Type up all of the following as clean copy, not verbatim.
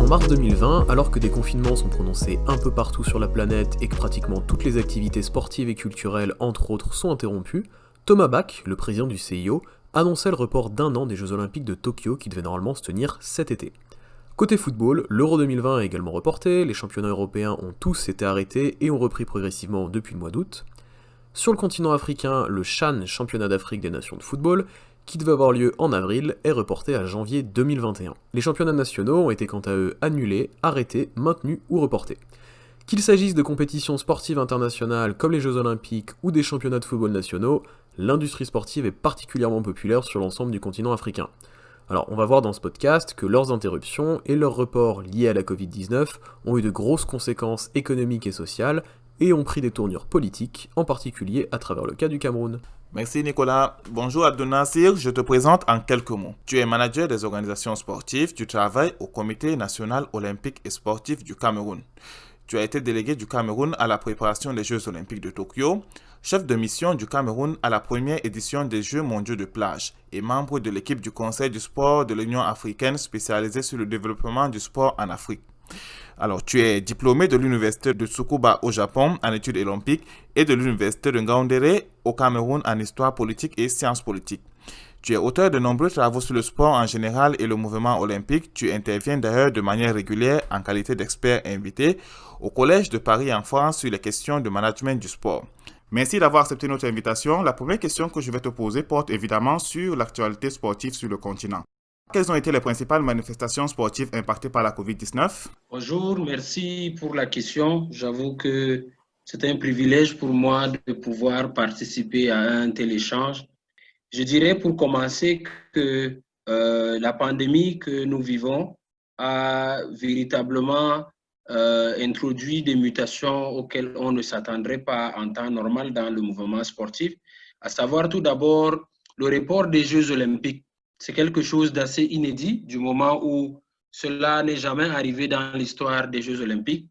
En mars 2020, alors que des confinements sont prononcés un peu partout sur la planète et que pratiquement toutes les activités sportives et culturelles, entre autres, sont interrompues, Thomas Bach, le président du CIO, annonçait le report d'1 an des Jeux Olympiques de Tokyo qui devaient normalement se tenir cet été. Côté football, l'Euro 2020 est également reporté, les championnats européens ont tous été arrêtés et ont repris progressivement depuis le mois d'août. Sur le continent africain, le CHAN, championnat d'Afrique des nations de football, qui devait avoir lieu en avril, est reporté à janvier 2021. Les championnats nationaux ont été quant à eux annulés, arrêtés, maintenus ou reportés. Qu'il s'agisse de compétitions sportives internationales comme les Jeux Olympiques ou des championnats de football nationaux, l'industrie sportive est particulièrement populaire sur l'ensemble du continent africain. Alors, on va voir dans ce podcast que leurs interruptions et leurs reports liés à la Covid-19 ont eu de grosses conséquences économiques et sociales et ont pris des tournures politiques, en particulier à travers le cas du Cameroun. Merci Nicolas. Bonjour Abdel-Nasir, je te présente en quelques mots. Tu es manager des organisations sportives, tu travailles au Comité national olympique et sportif du Cameroun. Tu as été délégué du Cameroun à la préparation des Jeux olympiques de Tokyo, chef de mission du Cameroun à la première édition des Jeux mondiaux de plage et membre de l'équipe du Conseil du sport de l'Union africaine spécialisée sur le développement du sport en Afrique. Alors, tu es diplômé de l'université de Tsukuba au Japon en études olympiques et de l'université de Ngaoundéré au Cameroun en histoire politique et sciences politiques. Tu es auteur de nombreux travaux sur le sport en général et le mouvement olympique. Tu interviens d'ailleurs de manière régulière en qualité d'expert invité au Collège de Paris en France sur les questions de management du sport. Merci d'avoir accepté notre invitation. La première question que je vais te poser porte évidemment sur l'actualité sportive sur le continent. Quelles ont été les principales manifestations sportives impactées par la COVID-19? Bonjour, merci pour la question. J'avoue que c'est un privilège pour moi de pouvoir participer à un tel échange. Je dirais pour commencer que la pandémie que nous vivons a véritablement introduit des mutations auxquelles on ne s'attendrait pas en temps normal dans le mouvement sportif, à savoir tout d'abord le report des Jeux olympiques. C'est quelque chose d'assez inédit du moment où cela n'est jamais arrivé dans l'histoire des Jeux olympiques.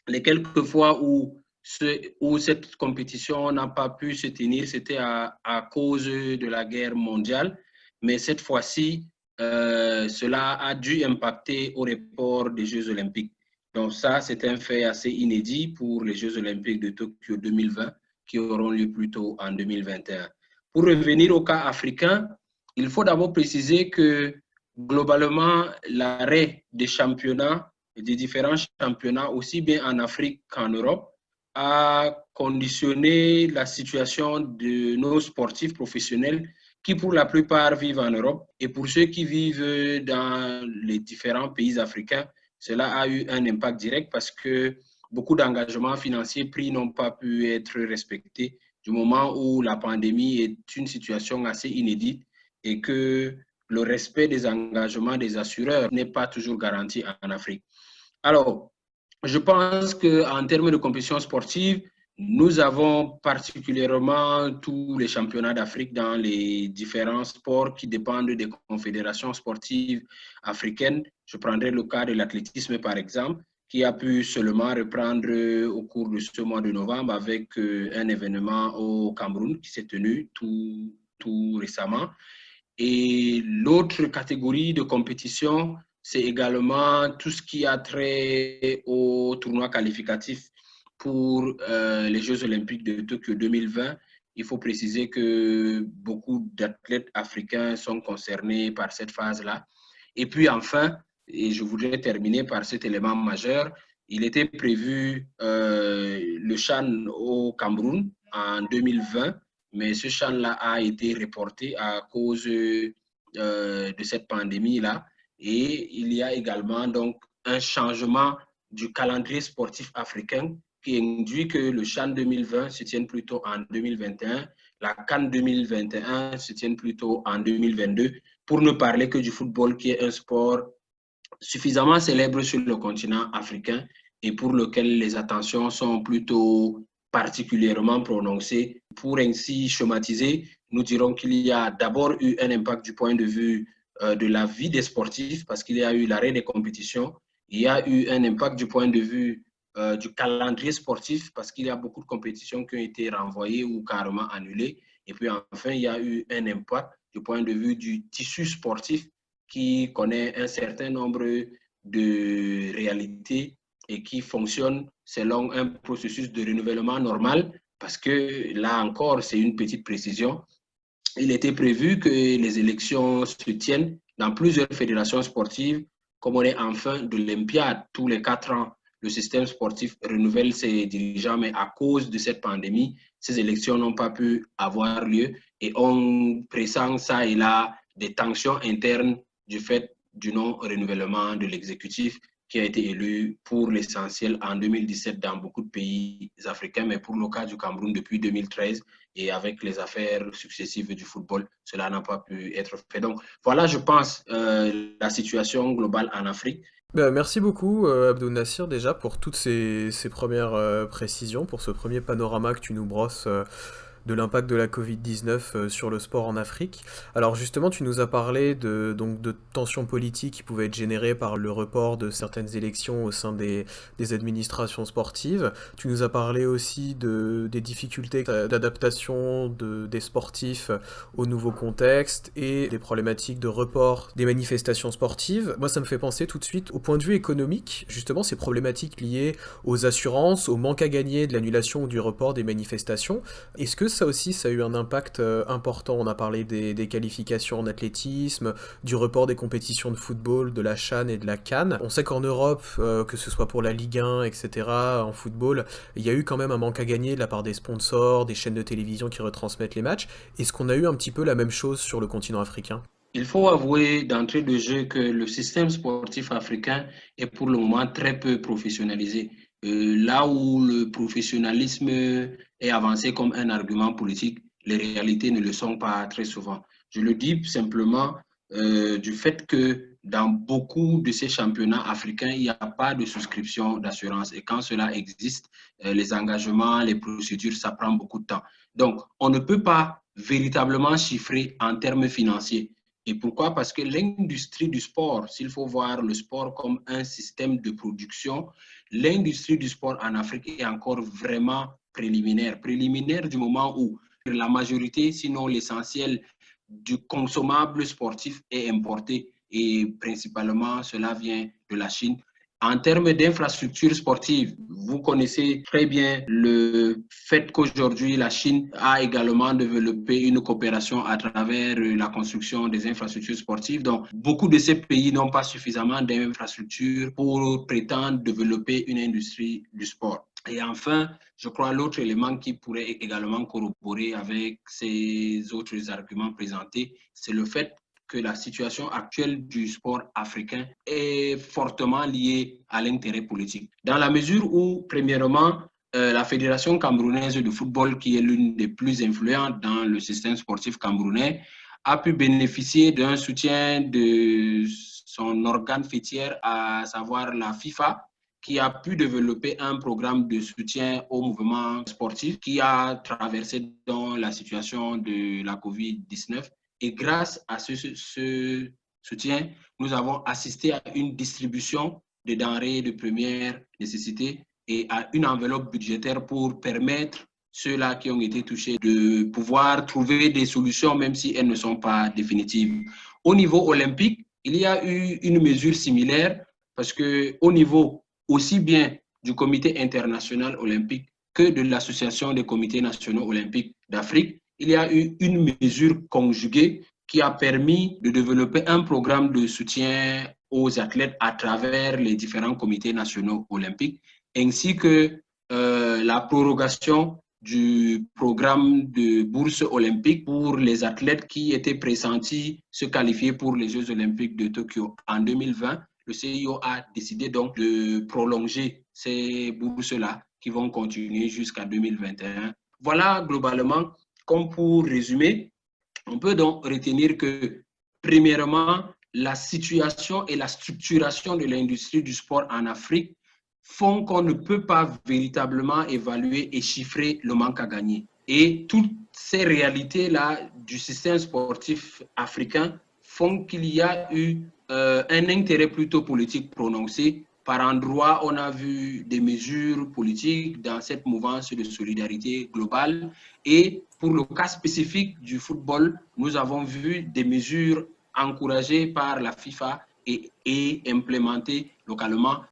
Les quelques fois où cette compétition n'a pas pu se tenir, c'était à cause de la guerre mondiale. Mais cette fois-ci, cela a dû impacter au report des Jeux olympiques. Donc ça, c'est un fait assez inédit pour les Jeux olympiques de Tokyo 2020 qui auront lieu plus tôt en 2021. Pour revenir au cas africain, il faut d'abord préciser que globalement, l'arrêt des championnats, des différents championnats, aussi bien en Afrique qu'en Europe, a conditionné la situation de nos sportifs professionnels qui, pour la plupart, vivent en Europe. Et pour ceux qui vivent dans les différents pays africains, cela a eu un impact direct parce que beaucoup d'engagements financiers pris n'ont pas pu être respectés du moment où la pandémie est une situation assez inédite et que le respect des engagements des assureurs n'est pas toujours garanti en Afrique. Alors, je pense qu'en termes de compétition sportive, nous avons particulièrement tous les championnats d'Afrique dans les différents sports qui dépendent des confédérations sportives africaines. Je prendrai le cas de l'athlétisme, par exemple, qui a pu seulement reprendre au cours de ce mois de novembre avec un événement au Cameroun qui s'est tenu tout récemment. Et l'autre catégorie de compétition, c'est également tout ce qui a trait au tournoi qualificatif pour les Jeux olympiques de Tokyo 2020. Il faut préciser que beaucoup d'athlètes africains sont concernés par cette phase-là. Et puis enfin, et je voudrais terminer par cet élément majeur, il était prévu le CHAN au Cameroun en 2020, mais ce CHAN-là a été reporté à cause de cette pandémie-là. Et il y a également donc un changement du calendrier sportif africain qui induit que le CHAN 2020 se tienne plutôt en 2021, la CAN 2021 se tienne plutôt en 2022, pour ne parler que du football qui est un sport suffisamment célèbre sur le continent africain et pour lequel les attentions sont plutôt particulièrement prononcées. Pour ainsi schématiser, nous dirons qu'il y a d'abord eu un impact du point de vue de la vie des sportifs parce qu'il y a eu l'arrêt des compétitions. Il y a eu un impact du point de vue du calendrier sportif parce qu'il y a beaucoup de compétitions qui ont été renvoyées ou carrément annulées. Et puis enfin, il y a eu un impact du point de vue du tissu sportif qui connaît un certain nombre de réalité et qui fonctionne selon un processus de renouvellement normal, parce que là encore, c'est une petite précision. Il était prévu que les élections se tiennent dans plusieurs fédérations sportives, comme on est en fin d'Olympiade tous les 4 ans. Le système sportif renouvelle ses dirigeants, mais à cause de cette pandémie, ces élections n'ont pas pu avoir lieu et on pressent ça et là des tensions internes du fait du non-renouvellement de l'exécutif qui a été élu pour l'essentiel en 2017 dans beaucoup de pays africains, mais pour le cas du Cameroun depuis 2013 et avec les affaires successives du football, cela n'a pas pu être fait. Donc voilà, je pense, la situation globale en Afrique. Bah, merci beaucoup Abdou Nassir déjà pour toutes ces premières précisions, pour ce premier panorama que tu nous brosses de l'impact de la Covid-19 sur le sport en Afrique. Alors justement, tu nous as parlé donc de tensions politiques qui pouvaient être générées par le report de certaines élections au sein des administrations sportives. Tu nous as parlé aussi des difficultés d'adaptation des sportifs au nouveau contexte et des problématiques de report des manifestations sportives. Moi, ça me fait penser tout de suite au point de vue économique, justement ces problématiques liées aux assurances, au manque à gagner de l'annulation ou du report des manifestations. Est-ce que ça aussi, ça a eu un impact important? On a parlé des qualifications en athlétisme, du report des compétitions de football, de la CHAN et de la CAN. On sait qu'en Europe, que ce soit pour la Ligue 1, etc., en football, il y a eu quand même un manque à gagner de la part des sponsors, des chaînes de télévision qui retransmettent les matchs. Est-ce qu'on a eu un petit peu la même chose sur le continent africain? Il faut avouer d'entrée de jeu que le système sportif africain est pour le moment très peu professionnalisé. Là où le professionnalisme est avancé comme un argument politique, les réalités ne le sont pas très souvent. Je le dis simplement du fait que dans beaucoup de ces championnats africains, il n'y a pas de souscription d'assurance. Et quand cela existe, les engagements, les procédures, ça prend beaucoup de temps. Donc, on ne peut pas véritablement chiffrer en termes financiers. Et pourquoi? Parce que l'industrie du sport, s'il faut voir le sport comme un système de production, l'industrie du sport en Afrique est encore vraiment préliminaire. Préliminaire du moment où la majorité, sinon l'essentiel du consommable sportif est importé et principalement cela vient de la Chine. En termes d'infrastructures sportives, vous connaissez très bien le fait qu'aujourd'hui, la Chine a également développé une coopération à travers la construction des infrastructures sportives. Donc, beaucoup de ces pays n'ont pas suffisamment d'infrastructures pour prétendre développer une industrie du sport. Et enfin, je crois l'autre élément qui pourrait également corroborer avec ces autres arguments présentés, c'est le fait que la situation actuelle du sport africain est fortement liée à l'intérêt politique. Dans la mesure où, premièrement, la Fédération camerounaise de football, qui est l'une des plus influentes dans le système sportif camerounais, a pu bénéficier d'un soutien de son organe fêtière, à savoir la FIFA, qui a pu développer un programme de soutien au mouvement sportif qui a traversé dans la situation de la COVID-19. Et grâce à ce soutien, nous avons assisté à une distribution de denrées de première nécessité et à une enveloppe budgétaire pour permettre ceux-là qui ont été touchés de pouvoir trouver des solutions, même si elles ne sont pas définitives. Au niveau olympique, il y a eu une mesure similaire parce qu'au niveau aussi bien du Comité international olympique que de l'Association des comités nationaux olympiques d'Afrique, il y a eu une mesure conjuguée qui a permis de développer un programme de soutien aux athlètes à travers les différents comités nationaux olympiques, ainsi que la prorogation du programme de bourse olympique pour les athlètes qui étaient pressentis se qualifier pour les Jeux olympiques de Tokyo en 2020. Le CIO a décidé donc de prolonger ces bourses-là qui vont continuer jusqu'à 2021. Voilà globalement, comme pour résumer, on peut donc retenir que premièrement, la situation et la structuration de l'industrie du sport en Afrique font qu'on ne peut pas véritablement évaluer et chiffrer le manque à gagner. Et toutes ces réalités-là du système sportif africain font qu'il y a eu un intérêt plutôt politique prononcé. Par endroits, on a vu des mesures politiques dans cette mouvance de solidarité globale. Et pour le cas spécifique du football, nous avons vu des mesures encouragées par la FIFA et implémentées localement.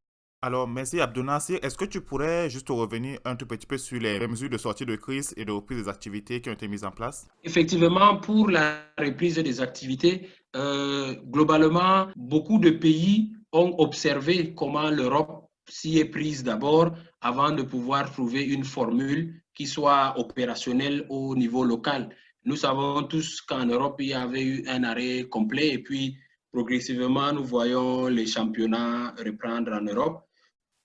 Alors, merci Abdou Nassir. Est-ce que tu pourrais juste revenir un tout petit peu sur les mesures de sortie de crise et de reprise des activités qui ont été mises en place? Effectivement, pour la reprise des activités, globalement, beaucoup de pays ont observé comment l'Europe s'y est prise d'abord avant de pouvoir trouver une formule qui soit opérationnelle au niveau local. Nous savons tous qu'en Europe, il y avait eu un arrêt complet et puis progressivement, nous voyons les championnats reprendre en Europe.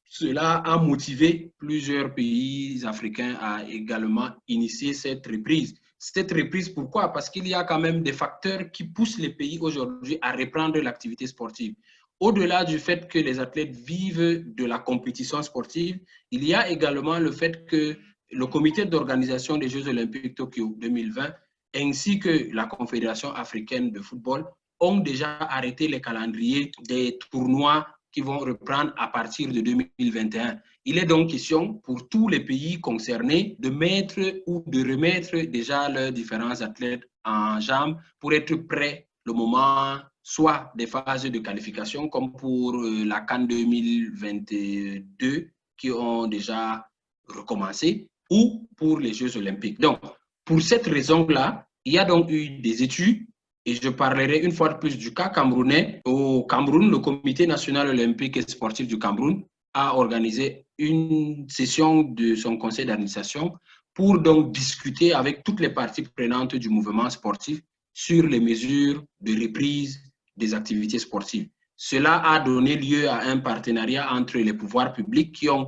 Cela a motivé plusieurs pays africains à également initier cette reprise. Cette reprise, pourquoi? Parce qu'il y a quand même des facteurs qui poussent les pays aujourd'hui à reprendre l'activité sportive. Au-delà du fait que les athlètes vivent de la compétition sportive, il y a également le fait que le comité d'organisation des Jeux Olympiques Tokyo 2020 ainsi que la Confédération africaine de football ont déjà arrêté les calendriers des tournois qui vont reprendre à partir de 2021. Il est donc question pour tous les pays concernés de mettre ou de remettre déjà leurs différents athlètes en jambes pour être prêts le moment soit des phases de qualification comme pour la CAN 2022 qui ont déjà recommencé ou pour les Jeux olympiques. Donc, pour cette raison-là, il y a donc eu des études et je parlerai une fois de plus du cas camerounais. Au Cameroun, le Comité national olympique et sportif du Cameroun a organisé une session de son conseil d'administration pour donc discuter avec toutes les parties prenantes du mouvement sportif sur les mesures de reprise des activités sportives. Cela a donné lieu à un partenariat entre les pouvoirs publics qui ont,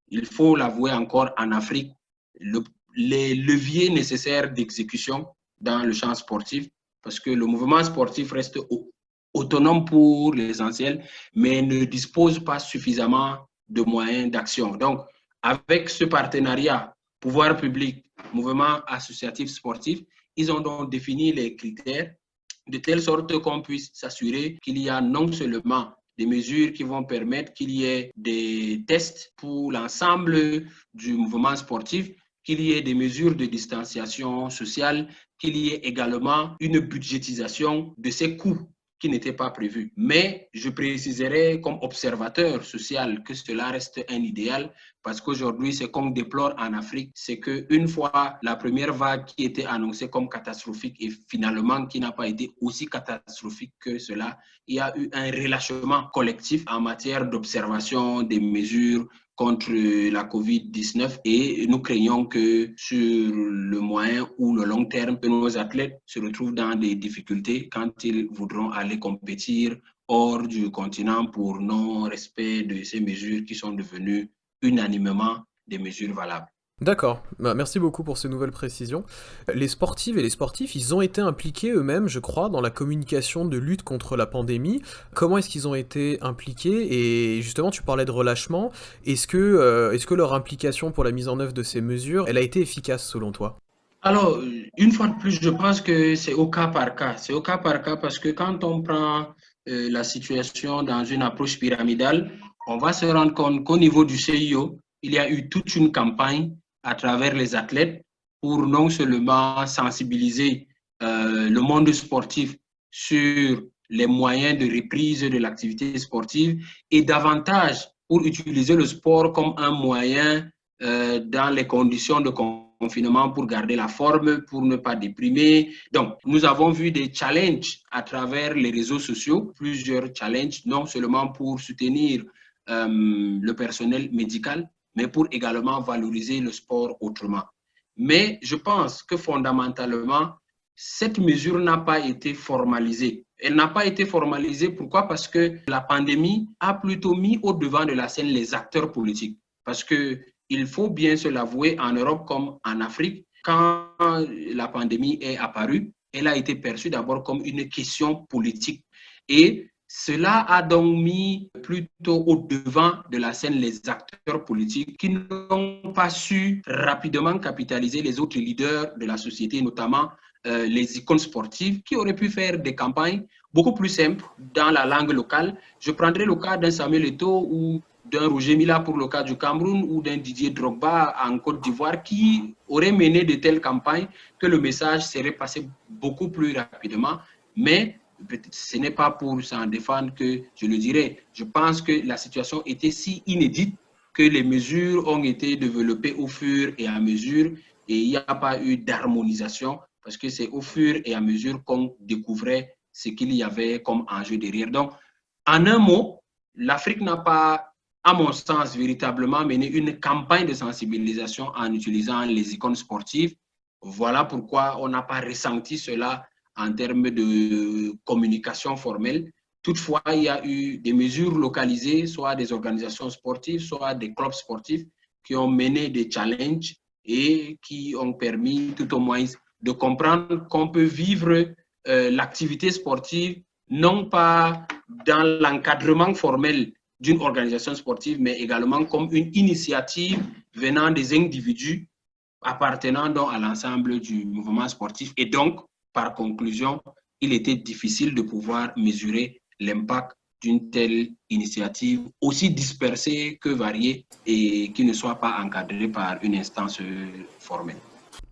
il faut l'avouer encore en Afrique, les leviers nécessaires d'exécution dans le champ sportif, parce que le mouvement sportif reste autonome pour l'essentiel, mais ne dispose pas suffisamment de moyens d'action. Donc, avec ce partenariat, pouvoir public, mouvement associatif sportif, ils ont donc défini les critères de telle sorte qu'on puisse s'assurer qu'il y a non seulement des mesures qui vont permettre qu'il y ait des tests pour l'ensemble du mouvement sportif, qu'il y ait des mesures de distanciation sociale, qu'il y ait également une budgétisation de ces coûts qui n'étaient pas prévus. Mais je préciserai comme observateur social que cela reste un idéal parce qu'aujourd'hui, ce qu'on déplore en Afrique, c'est qu'une fois la première vague qui était annoncée comme catastrophique et finalement qui n'a pas été aussi catastrophique que cela, il y a eu un relâchement collectif en matière d'observation des mesures contre la COVID-19 et nous craignons que sur le moyen ou le long terme, que nos athlètes se retrouvent dans des difficultés quand ils voudront aller compétir hors du continent pour non-respect de ces mesures qui sont devenues unanimement des mesures valables. D'accord, merci beaucoup pour ces nouvelles précisions. Les sportives et les sportifs, ils ont été impliqués eux-mêmes, je crois, dans la communication de lutte contre la pandémie. Comment est-ce qu'ils ont été impliqués? Et justement, tu parlais de relâchement. Est-ce que leur implication pour la mise en œuvre de ces mesures, elle a été efficace selon toi? Alors, une fois de plus, je pense que c'est au cas par cas. C'est au cas par cas parce que quand on prend la situation dans une approche pyramidale, on va se rendre compte qu'au niveau du CIO, il y a eu toute une campagne à travers les athlètes pour non seulement sensibiliser le monde sportif sur les moyens de reprise de l'activité sportive et davantage pour utiliser le sport comme un moyen dans les conditions de confinement pour garder la forme, pour ne pas déprimer. Donc, nous avons vu des challenges à travers les réseaux sociaux, plusieurs challenges, non seulement pour soutenir le personnel médical, mais pour également valoriser le sport autrement. Mais je pense que fondamentalement, cette mesure n'a pas été formalisée. Elle n'a pas été formalisée, pourquoi? Parce que la pandémie a plutôt mis au devant de la scène les acteurs politiques. Parce qu'il faut bien se l'avouer, en Europe comme en Afrique, quand la pandémie est apparue, elle a été perçue d'abord comme une question politique. Et cela a donc mis plutôt au devant de la scène les acteurs politiques qui n'ont pas su rapidement capitaliser les autres leaders de la société, notamment les icônes sportives qui auraient pu faire des campagnes beaucoup plus simples dans la langue locale. Je prendrai le cas d'un Samuel Eto'o ou d'un Roger Mila pour le cas du Cameroun ou d'un Didier Drogba en Côte d'Ivoire qui auraient mené de telles campagnes que le message serait passé beaucoup plus rapidement. Mais ce n'est pas pour s'en défendre que je le dirais. Je pense que la situation était si inédite que les mesures ont été développées au fur et à mesure et il n'y a pas eu d'harmonisation parce que c'est au fur et à mesure qu'on découvrait ce qu'il y avait comme enjeu derrière. Donc, en un mot, l'Afrique n'a pas, à mon sens, véritablement mené une campagne de sensibilisation en utilisant les icônes sportives. Voilà pourquoi on n'a pas ressenti cela en termes de communication formelle. Toutefois, il y a eu des mesures localisées, soit des organisations sportives, soit des clubs sportifs qui ont mené des challenges et qui ont permis tout au moins de comprendre qu'on peut vivre l'activité sportive non pas dans l'encadrement formel d'une organisation sportive, mais également comme une initiative venant des individus appartenant donc à l'ensemble du mouvement sportif. Et donc, par conclusion, il était difficile de pouvoir mesurer l'impact d'une telle initiative aussi dispersée que variée et qui ne soit pas encadrée par une instance formelle.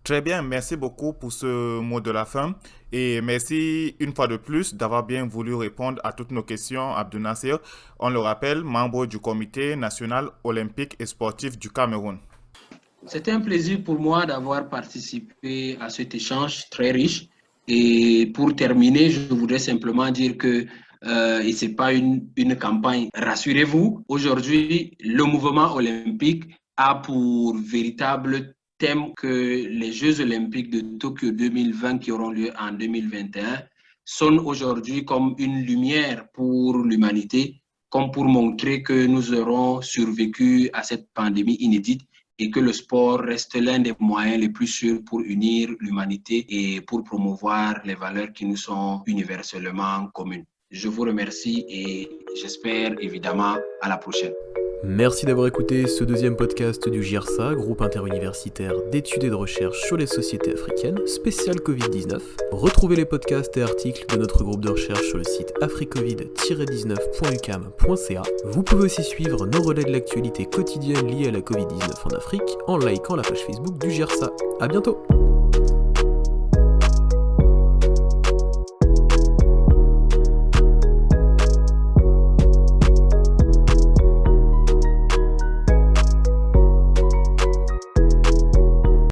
Très bien, merci beaucoup pour ce mot de la fin et merci une fois de plus d'avoir bien voulu répondre à toutes nos questions, Abdou Nasser. On le rappelle, membre du Comité national olympique et sportif du Cameroun. C'était un plaisir pour moi d'avoir participé à cet échange très riche. Et pour terminer, je voudrais simplement dire que et ce n'est pas une campagne, rassurez-vous, aujourd'hui, le mouvement olympique a pour véritable thème que les Jeux olympiques de Tokyo 2020 qui auront lieu en 2021 sonnent aujourd'hui comme une lumière pour l'humanité, comme pour montrer que nous aurons survécu à cette pandémie inédite et que le sport reste l'un des moyens les plus sûrs pour unir l'humanité et pour promouvoir les valeurs qui nous sont universellement communes. Je vous remercie et j'espère évidemment à la prochaine. Merci d'avoir écouté ce deuxième podcast du GIRSA, groupe interuniversitaire d'études et de recherche sur les sociétés africaines, spécial Covid-19. Retrouvez les podcasts et articles de notre groupe de recherche sur le site africovid-19.ucam.ca. Vous pouvez aussi suivre nos relais de l'actualité quotidienne liée à la Covid-19 en Afrique en likant la page Facebook du GIRSA. À bientôt!